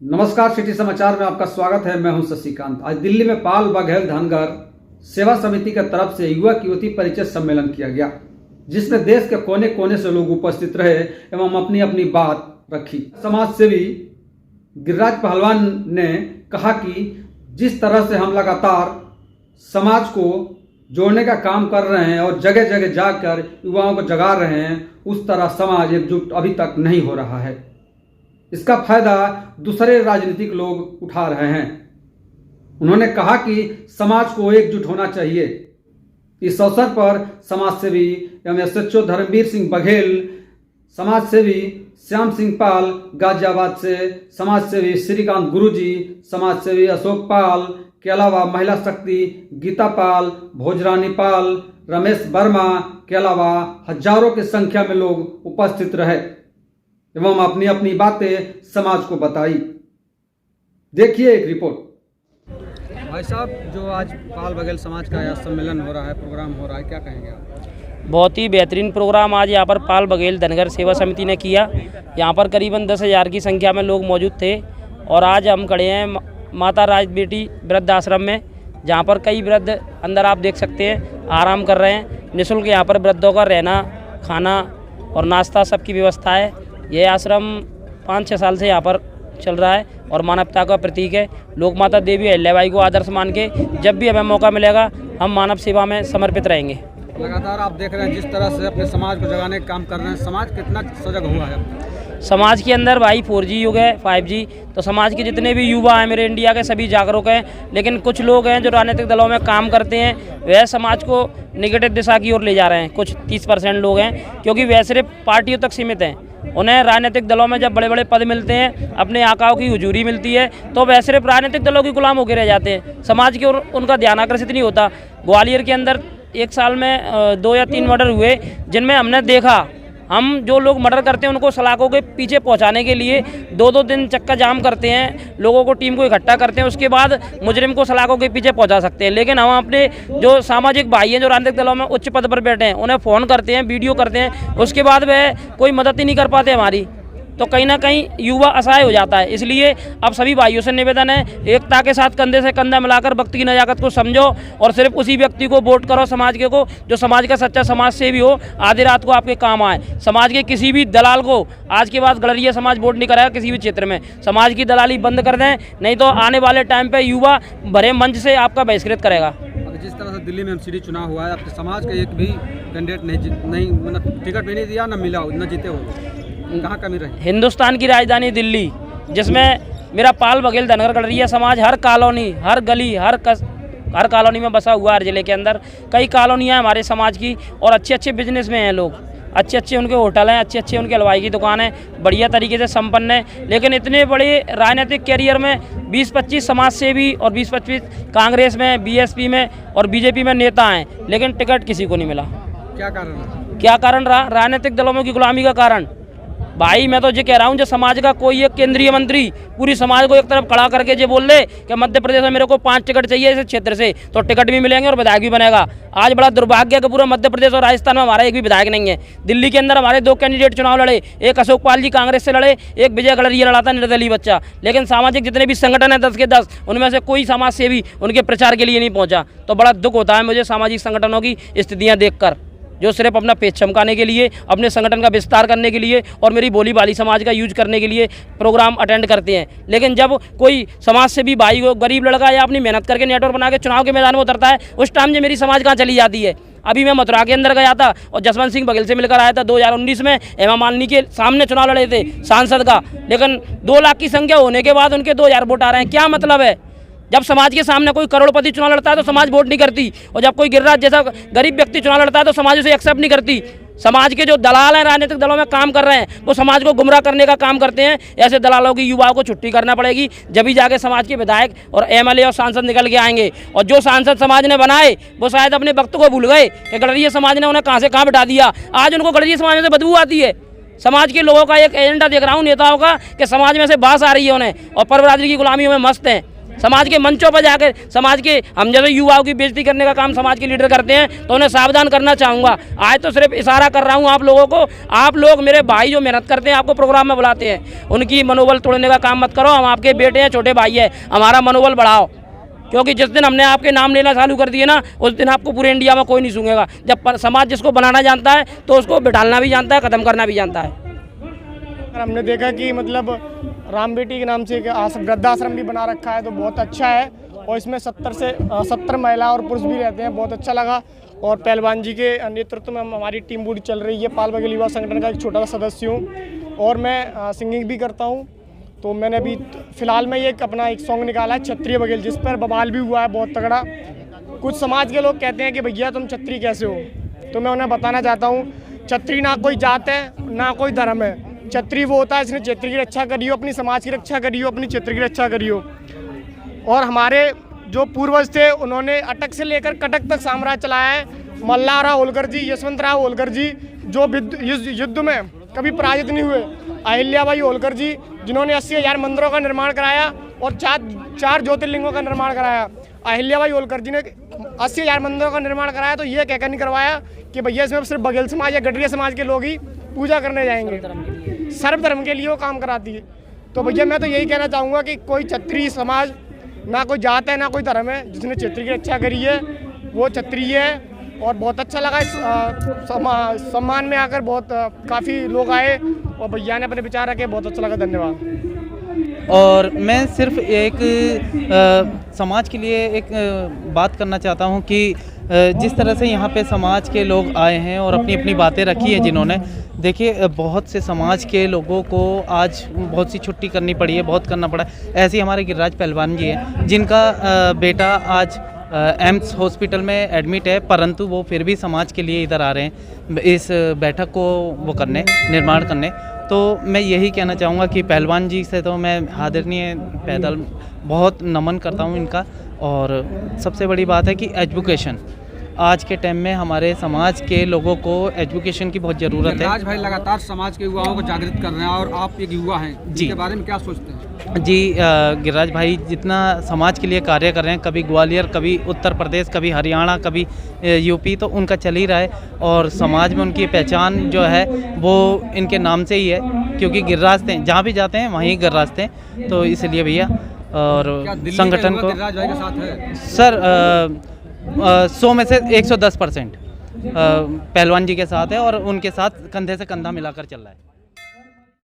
नमस्कार, सिटी समाचार में आपका स्वागत है। मैं हूं शशिकांत। आज दिल्ली में पाल बघेल धनगर सेवा समिति की तरफ से युवक युवती परिचय सम्मेलन किया गया, जिसमें देश के कोने कोने से लोग उपस्थित रहे एवं अपनी अपनी बात रखी। समाज सेवी गिरिराज पहलवान ने कहा कि जिस तरह से हम लगातार समाज को जोड़ने का काम कर रहे हैं और जगह जगह जाकर युवाओं को जगा रहे हैं, उस तरह समाज एकजुट अभी तक नहीं हो रहा है। इसका फायदा दूसरे राजनीतिक लोग उठा रहे हैं। उन्होंने कहा कि समाज को एकजुट होना चाहिए। इस अवसर पर समाज सेवी एवं एसएचओ धर्मवीर सिंह बघेल, समाज सेवी श्याम सिंह पाल गाजियाबाद से, समाज सेवी श्रीकांत गुरुजी, समाज सेवी अशोक पाल के अलावा महिला शक्ति गीता पाल, भोजरानी पाल, रमेश वर्मा के अलावा हजारों की संख्या में लोग उपस्थित रहे एवं अपनी अपनी बातें समाज को बताई। देखिए एक रिपोर्ट। भाई साहब, जो आज पाल बघेल समाज का यह सम्मेलन हो रहा है, प्रोग्राम हो रहा है, क्या कहेंगे आप? बहुत ही बेहतरीन प्रोग्राम आज यहाँ पर पाल बघेल धनगर सेवा समिति ने किया। यहाँ पर करीबन 10,000 की संख्या में लोग मौजूद थे और आज हम खड़े हैं माता राज बेटी वृद्ध आश्रम में, जहाँ पर कई वृद्ध अंदर आप देख सकते हैं आराम कर रहे हैं। निःशुल्क यहाँ पर वृद्धों का रहना, खाना और नाश्ता सबकी व्यवस्था है। यह आश्रम 5-6 साल से यहाँ पर चल रहा है और मानवता का प्रतीक है। लोक माता देवी अहिल्याबाई को आदर्श मान के जब भी हमें मौका मिलेगा हम मानव सेवा में समर्पित रहेंगे। लगातार आप देख रहे हैं जिस तरह से अपने समाज को जगाने का काम कर रहे हैं, समाज कितना सजग हुआ है? समाज के अंदर भाई 4G युग है, 5G, तो समाज के जितने भी युवा हैं मेरे इंडिया के सभी जागरूक हैं। लेकिन कुछ लोग हैं जो राजनीतिक दलों में काम करते हैं, वह समाज को नेगेटिव दिशा की ओर ले जा रहे हैं। कुछ 30% लोग हैं, क्योंकि वह सिर्फ पार्टियों तक सीमित हैं। उन्हें राजनीतिक दलों में जब बड़े बड़े पद मिलते हैं, अपने आकाओं की हुजूरी मिलती है, तो वह सिर्फ राजनीतिक दलों की गुलाम होकर रह जाते हैं। समाज की ओर उनका ध्यान आकर्षित नहीं होता। ग्वालियर के अंदर एक साल में 2 या 3 मर्डर हुए, जिनमें हमने देखा हम जो लोग मर्डर करते हैं उनको सलाखों के पीछे पहुंचाने के लिए 2-2 दिन चक्का जाम करते हैं, लोगों को टीम को इकट्ठा करते हैं, उसके बाद मुजरिम को सलाखों के पीछे पहुंचा सकते हैं। लेकिन हम अपने जो सामाजिक भाई हैं जो राजनीतिक दलों में उच्च पद पर बैठे हैं, उन्हें फ़ोन करते हैं, वीडियो करते हैं, उसके बाद वह कोई मदद ही नहीं कर पाते हमारी, तो कहीं ना कहीं युवा असहाय हो जाता है। इसलिए अब सभी भाइयों से निवेदन है, एकता के साथ कंधे से कंधा मिलाकर वक्त की नजाकत को समझो और सिर्फ उसी व्यक्ति को वोट करो समाज के को जो समाज का सच्चा समाज सेवी हो, आधी रात को आपके काम आए। समाज के किसी भी दलाल को आज के बाद गलरिया समाज वोट नहीं कराएगा किसी भी क्षेत्र में। समाज की दलाली बंद कर दें, नहीं तो आने वाले टाइम पर युवा भरे मंच से आपका बहिष्कृत करेगा। जिस तरह से दिल्ली में एमसीडी चुनाव हुआ है, आपके समाज का एक भी कैंडिडेट नहीं मतलब टिकट भी नहीं दिया, न मिला, न जीते हो, कहाँ कमी रही? हिंदुस्तान की राजधानी दिल्ली, जिसमें मेरा पाल बघेल धनगर गलरिया समाज हर कॉलोनी, हर गली, हर कॉलोनी में बसा हुआ है। हर जिले के अंदर कई कॉलोनियाँ हैं हमारे समाज की और अच्छे अच्छे बिजनेस में हैं लोग, अच्छे अच्छे उनके होटल हैं, अच्छे अच्छे उनके हलवाई की दुकान है, बढ़िया तरीके से संपन्न है। लेकिन इतने बड़े राजनीतिक कैरियर में 20-25 समाज सेवी और 20-25 कांग्रेस में, बीएसपी में और बीजेपी में नेता हैं, लेकिन टिकट किसी को नहीं मिला। क्या कारण रहा? क्या कारण रहा? राजनीतिक दलों की गुलामी का कारण। भाई मैं तो ये कह रहा हूँ, जो समाज का कोई एक केंद्रीय मंत्री पूरी समाज को एक तरफ खड़ा करके ये बोल दे कि मध्य प्रदेश में मेरे को 5 टिकट चाहिए इस क्षेत्र से, तो टिकट भी मिलेंगे और विधायक भी बनेगा। आज बड़ा दुर्भाग्य है कि पूरा मध्य प्रदेश और राजस्थान में हमारा एक भी विधायक नहीं है। दिल्ली के अंदर हमारे 2 कैंडिडेट चुनाव लड़े, एक अशोक पाल जी कांग्रेस से लड़े, एक विजय गलरिया लड़ा था निर्दलीय बच्चा। लेकिन सामाजिक जितने भी संगठन है 10 के 10, उनमें से कोई समाज सेवी उनके प्रचार के लिए नहीं पहुँचा। तो बड़ा दुख होता है मुझे सामाजिक संगठनों की स्थितियाँ देखकर, जो सिर्फ अपना पेट चमकाने के लिए, अपने संगठन का विस्तार करने के लिए और मेरी बोली बाली समाज का यूज करने के लिए प्रोग्राम अटेंड करते हैं। लेकिन जब कोई समाज से भी भाई को, गरीब लड़का या अपनी मेहनत करके नेटवर्क बना के चुनाव के मैदान में उतरता है, उस टाइम जो मेरी समाज कहाँ चली जाती है। अभी मैं मथुरा के अंदर गया था और जसवंत सिंह बघेल से मिलकर आया था। 2019 में हेमा मालिनी के सामने चुनाव लड़े थे सांसद का, लेकिन 2 लाख की संख्या होने के बाद उनके 2000 वोट आ रहे हैं। क्या मतलब है? जब समाज के सामने कोई करोड़पति चुनाव लड़ता है तो समाज वोट नहीं करती, और जब कोई गिरिराज जैसा गरीब व्यक्ति चुनाव लड़ता है तो समाज उसे एक्सेप्ट नहीं करती। समाज के जो दलाल हैं राजनीतिक दलों में काम कर रहे हैं, वो समाज को गुमराह करने का काम करते हैं। ऐसे दलालों की युवाओं को छुट्टी करना पड़ेगी, जब ही जाके समाज के विधायक और एमएलए और सांसद निकल के आएंगे। और जो सांसद समाज ने बनाए वो शायद अपने वक्त को भूल गए कि गलरिया समाज ने उन्हें कहाँ से कहाँ बिठा दिया। आज उनको गलरिया समाज में से बदबू आती है। समाज के लोगों का एक एजेंडा देख रहा हूँ नेताओं का कि समाज में से बास आ रही है उन्हें, और परवरादरी की गुलामियों में मस्त हैं। समाज के मंचों पर जाकर समाज के हम जैसे युवाओं की बेइज्जती करने का काम समाज के लीडर करते हैं, तो उन्हें सावधान करना चाहूँगा। आज तो सिर्फ इशारा कर रहा हूँ आप लोगों को, आप लोग मेरे भाई जो मेहनत करते हैं, आपको प्रोग्राम में बुलाते हैं, उनकी मनोबल तोड़ने का काम मत करो। हम आपके बेटे हैं, छोटे भाई हैं, हमारा मनोबल बढ़ाओ, क्योंकि जिस दिन हमने आपके नाम लेना चालू कर दिए ना, उस दिन आपको पूरे इंडिया में कोई नहीं सूंघेगा। जब समाज जिसको बनाना जानता है तो उसको बिठालना भी जानता है, ख़त्म करना भी जानता है। हमने देखा कि मतलब राम बेटी के नाम से एक वृद्धाश्रम भी बना रखा है, तो बहुत अच्छा है। और इसमें 70 महिला और पुरुष भी रहते हैं, बहुत अच्छा लगा। और पहलवान जी के नेतृत्व में हमारी टीम पूरी चल रही है। पाल बघेल युवा संगठन का एक छोटा सा सदस्य हूँ और मैं सिंगिंग भी करता हूँ। तो मैंने अभी फ़िलहाल में ये अपना एक सॉन्ग निकाला है, क्षत्रिय बघेल, जिस पर बवाल भी हुआ है बहुत तगड़ा। कुछ समाज के लोग कहते हैं कि भैया तुम क्षत्रिय कैसे हो, तो मैं उन्हें बताना चाहता हूँ, क्षत्रिय ना कोई जात है ना कोई धर्म है। क्षत्रिय वो होता है जिसने क्षेत्र की रक्षा करी हो, अपनी समाज की रक्षा करी हो, अपनी क्षेत्र की रक्षा करी हो। और हमारे जो पूर्वज थे उन्होंने अटक से लेकर कटक तक साम्राज्य चलाया है। मल्हारराव होलकर जी, यशवंतराव होलकर जी जो युद्ध में कभी पराजित नहीं हुए। अहिल्याबाई होलकर जी जिन्होंने 80,000 मंदिरों का निर्माण कराया और चार ज्योतिर्लिंगों का निर्माण कराया। अहिल्याबाई होलकर जी ने 80,000 मंदिरों का निर्माण कराया, तो ये कहकर नहीं करवाया कि भैया इसमें सिर्फ बघेल समाज या गडरिया समाज के लोग ही पूजा करने जाएंगे। सर्वधर्म के लिए वो काम कराती है। तो भैया मैं तो यही कहना चाहूँगा कि कोई क्षत्रिय समाज ना कोई जात है ना कोई धर्म है, जिसने क्षेत्र की रक्षा करी है वो क्षत्रिय है। और बहुत अच्छा लगा इस सम्मान में आकर, बहुत काफ़ी लोग आए और भैया ने अपने विचार रखे, बहुत अच्छा लगा। धन्यवाद। और मैं सिर्फ एक समाज के लिए एक बात करना चाहता हूं कि जिस तरह से यहाँ पे समाज के लोग आए हैं और अपनी अपनी बातें रखी हैं जिन्होंने, देखिए बहुत से समाज के लोगों को आज बहुत सी छुट्टी करनी पड़ी है, बहुत करना पड़ा। ऐसे ही हमारे गिरिराज पहलवान जी हैं जिनका बेटा आज एम्स हॉस्पिटल में एडमिट है, परंतु वो फिर भी समाज के लिए इधर आ रहे हैं इस बैठक को वो करने, निर्माण करने। तो मैं यही कहना चाहूँगा कि पहलवान जी से तो मैं आदरणीय पैदल बहुत नमन करता हूँ इनका। और सबसे बड़ी बात है कि एजुकेशन आज के टाइम में हमारे समाज के लोगों को एजुकेशन की बहुत ज़रूरत है। राज भाई लगातार समाज के युवाओं को जागृत कर रहे हैं और आप एक युवा हैं, जी, इसके बारे में क्या सोचते हैं? जी, गिरिराज भाई जितना समाज के लिए कार्य कर रहे हैं, कभी ग्वालियर, कभी उत्तर प्रदेश, कभी हरियाणा, कभी यूपी, तो उनका चल ही रहा है। और समाज में उनकी पहचान जो है वो इनके नाम से ही है, क्योंकि गिरिराज थे, जहाँ भी जाते हैं वहीं गिरिराज थे। तो इसलिए भैया और संगठन को गिरिराज भाई के साथ है सर 100 में से 110% पहलवान जी के साथ है और उनके साथ कंधे से कंधा मिलाकर चल रहा है।